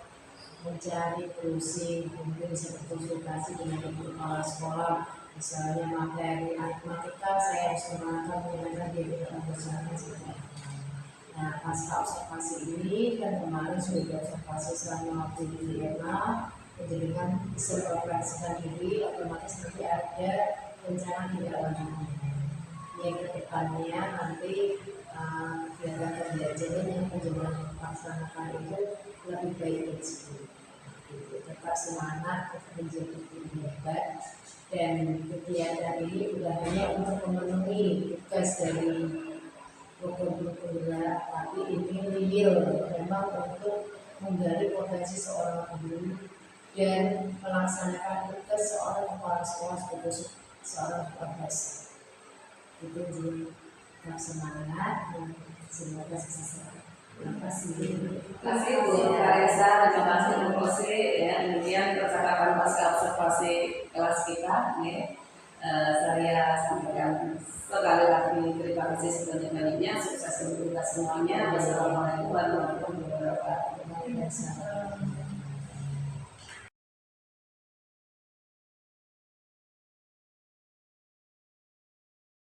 mencari solusi, mungkin bisa berkonsultasi dengan kepala sekolah. Misalnya materi matematika saya harus menggunakan dia tidak bersama saja. Nah, pasca observasi ini dan kemarin sudah observasi selama waktu di EMA, penjaringan bisa mengoperasikan diri, otomatis nanti ada rencana tidak lanjutnya. Yang kedepannya nanti kegiatan pembelajaran yang penjaringan melaksanakan itu lebih baik dari sebelumnya. Tetap semangat untuk menjadi lebih hebat. Dan kegiatan ini bukan hanya untuk memenuhi tugas dari program penggerak, tapi ini real memang untuk menggali potensi seorang guru dan melaksanakan tugas seorang kepala sekolah sebagai seorang supervisor. Itu tetap semangat dan semoga sukses. Terima kasih. Terima kasih Bu Karesa, terima kasih Bu Kosi ya. Kemudian percakapan pasca observasi kelas kita ya. Saya sampaikan sekali lagi terima kasih sebanyak-banyaknya, sukses untuk kita semuanya. Wassalamualaikum warahmatullahi wabarakatuh.